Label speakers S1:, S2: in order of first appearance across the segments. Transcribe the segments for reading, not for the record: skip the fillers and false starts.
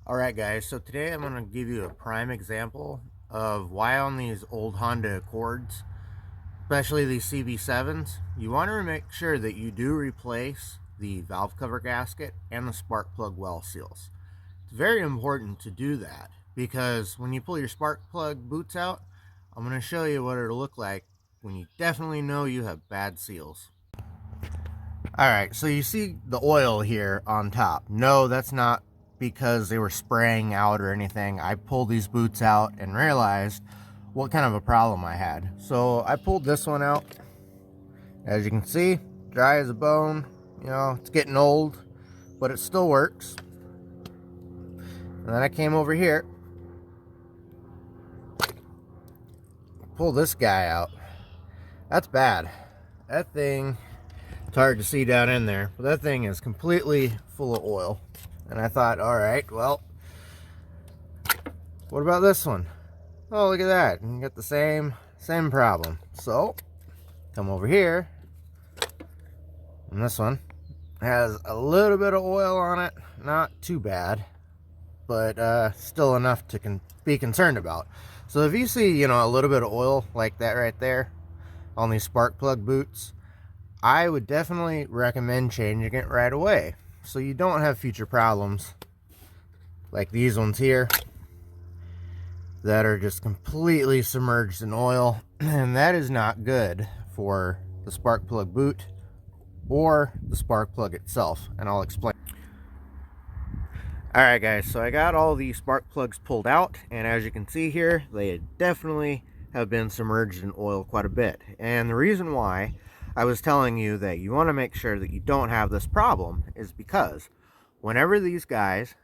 S1: Alright guys, so today I'm going to give you a prime example of why on these old Honda Accords, especially these CB7s, you want to make sure that you do replace the valve cover gasket and the spark plug well seals. It's very important to do that because when you pull your spark plug boots out, I'm going to show you what it'll look like when you definitely know you have bad seals. Alright, so you see the oil here on top. No, that's not because they were spraying out or anything. I pulled these boots out and realized what kind of a problem I had. So I pulled this one out. As you can see, dry as a bone. You know, it's getting old, but it still works. And then I came over here, pull this guy out. That's bad. That thing, it's hard to see down in there, but that thing is completely full of oil. And I thought, all right, well, what about this one? Oh, look at that. You got the same problem. So, come over here. And this one has a little bit of oil on it. Not too bad, but still enough to be concerned about. So if you see, you know, a little bit of oil like that right there on these spark plug boots, I would definitely recommend changing it right away, so you don't have future problems like these ones here that are just completely submerged in oil. And that is not good for the spark plug boot or the spark plug itself, and I'll explain. Alright guys, so I got all the spark plugs pulled out, and as you can see here, they definitely have been submerged in oil quite a bit. And the reason why I was telling you that you want to make sure that you don't have this problem is because whenever these guys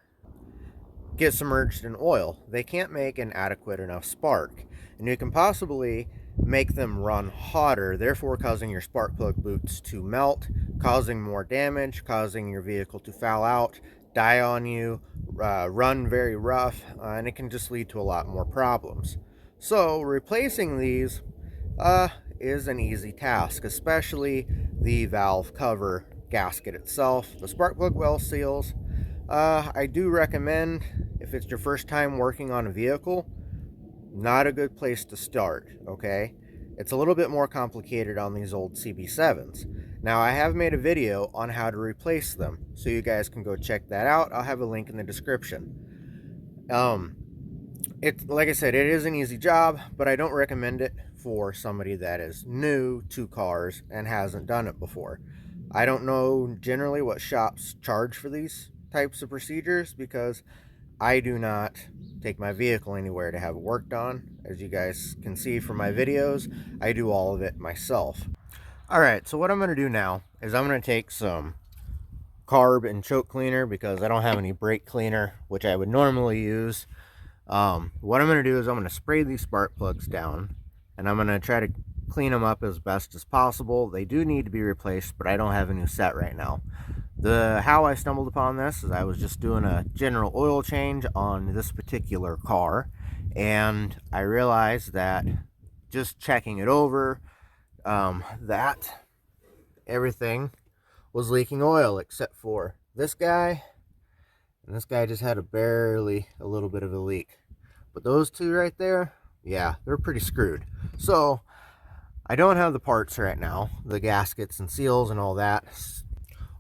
S1: get submerged in oil, they can't make an adequate enough spark, and you can possibly make them run hotter, therefore causing your spark plug boots to melt, causing more damage, causing your vehicle to foul out, die on you, run very rough, and it can just lead to a lot more problems. So replacing these is an easy task, especially the valve cover gasket itself. The spark plug well seals, I do recommend, if it's your first time working on a vehicle, not a good place to start, okay? It's a little bit more complicated on these old CB7s. Now, I have made a video on how to replace them, so you guys can go check that out. I'll have a link in the description. Like I said, it is an easy job, but I don't recommend it for somebody that is new to cars and hasn't done it before. I don't know generally what shops charge for these types of procedures because I do not take my vehicle anywhere to have it worked on. As you guys can see from my videos, I do all of it myself. Alright, so what I'm going to do now is I'm going to take some carb and choke cleaner because I don't have any brake cleaner, which I would normally use. What I'm going to do is I'm going to spray these spark plugs down, and I'm going to try to clean them up as best as possible. They do need to be replaced, but I don't have a new set right now. How I stumbled upon this is I was just doing a general oil change on this particular car, and I realized that just checking it over, that everything was leaking oil except for this guy, and this guy just had a little bit of a leak. But those two right there, yeah, they're pretty screwed. So I don't have the parts right now, the gaskets and seals and all that,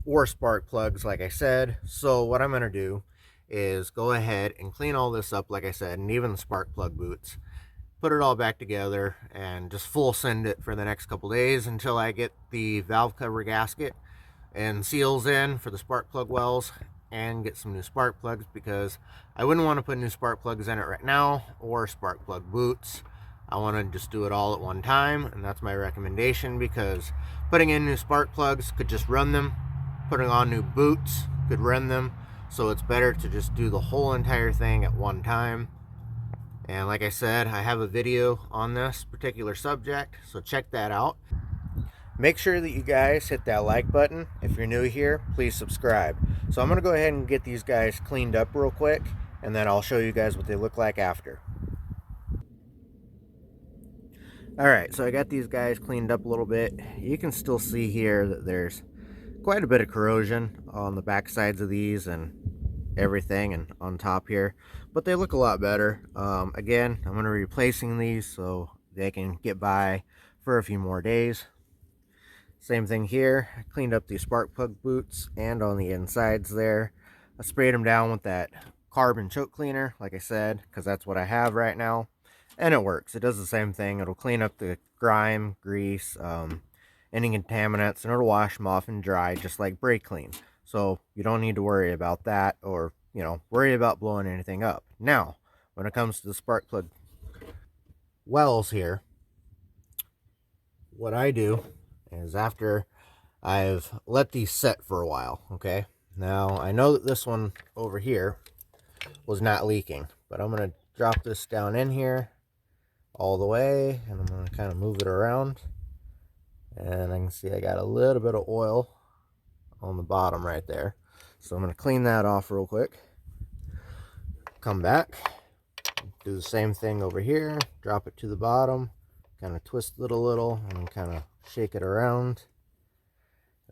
S1: or spark plugs like I said. So what I'm going to do is go ahead and clean all this up like I said, and even the spark plug boots, put it all back together and just full send it for the next couple days until I get the valve cover gasket and seals in for the spark plug wells and get some new spark plugs, because I wouldn't want to put new spark plugs in it right now or spark plug boots. I want to just do it all at one time, and that's my recommendation, because putting in new spark plugs could just run them, putting on new boots could run them, so it's better to just do the whole entire thing at one time. And like I said, I have a video on this particular subject, so check that out. Make sure that you guys hit that like button. If you're new here, please subscribe. So I'm going to go ahead and get these guys cleaned up real quick, and then I'll show you guys what they look like after. Alright, so I got these guys cleaned up a little bit. You can still see here that there's quite a bit of corrosion on the back sides of these, and everything and on top here, but they look a lot better. Again, I'm going to be replacing these so they can get by for a few more days. Same thing here. I cleaned up these spark plug boots and on the insides there. I sprayed them down with that carbon choke cleaner, like I said, because that's what I have right now. And it works. It does the same thing. It'll clean up the grime, grease, any contaminants, and it'll wash them off and dry just like brake clean. So you don't need to worry about that, or, you know, worry about blowing anything up. Now, when it comes to the spark plug wells here, what I do is after I've let these set for a while, okay? Now, I know that this one over here was not leaking, but I'm going to drop this down in here all the way, and I'm going to kind of move it around. And I can see I got a little bit of oil on the bottom right there. So I'm going to clean that off real quick. Come back, do the same thing over here, drop it to the bottom, kind of twist it a little, and kind of shake it around.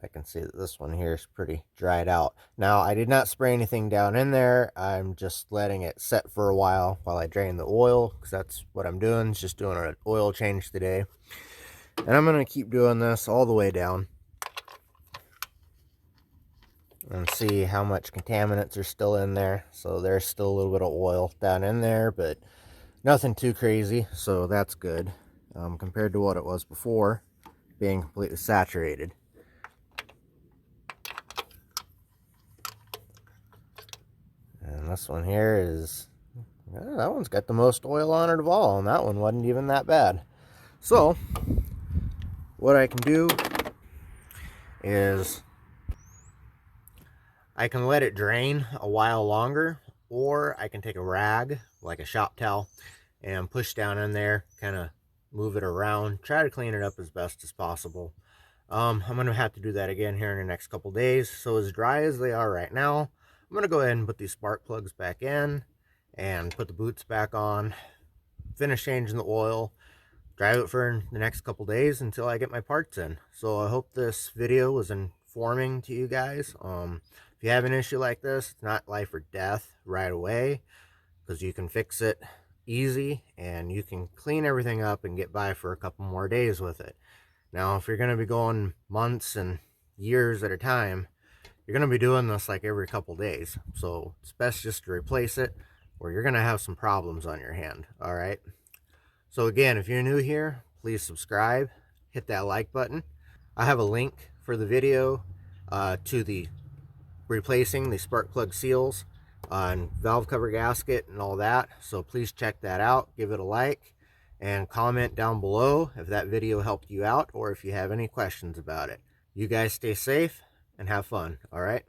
S1: I can see that this one here is pretty dried out. Now, I did not spray anything down in there. I'm just letting it set for a while I drain the oil, because that's what I'm doing. It's just doing an oil change today. And I'm going to keep doing this all the way down and see how much contaminants are still in there. So there's still a little bit of oil down in there, but nothing too crazy, so that's good compared to what it was before, being completely saturated. And this one here is, that one's got the most oil on it of all, and that one wasn't even that bad. So what I can do is I can let it drain a while longer, or I can take a rag, like a shop towel, and push down in there, kind of move it around, try to clean it up as best as possible. I'm going to have to do that again here in the next couple days. So as dry as they are right now, I'm going to go ahead and put these spark plugs back in and put the boots back on, finish changing the oil, drive it for the next couple days until I get my parts in. So I hope this video was informing to you guys. If you have an issue like this, it's not life or death right away, because you can fix it easy and you can clean everything up and get by for a couple more days with it. Now, if you're going to be going months and years at a time, you're going to be doing this like every couple days. So it's best just to replace it, or you're going to have some problems on your hand. All right. So again, if you're new here, please subscribe, hit that like button. I have a link for the video to the replacing the spark plug seals on valve cover gasket and all that. So please check that out, give it a like, and comment down below if that video helped you out or if you have any questions about it. You guys stay safe and have fun, all right?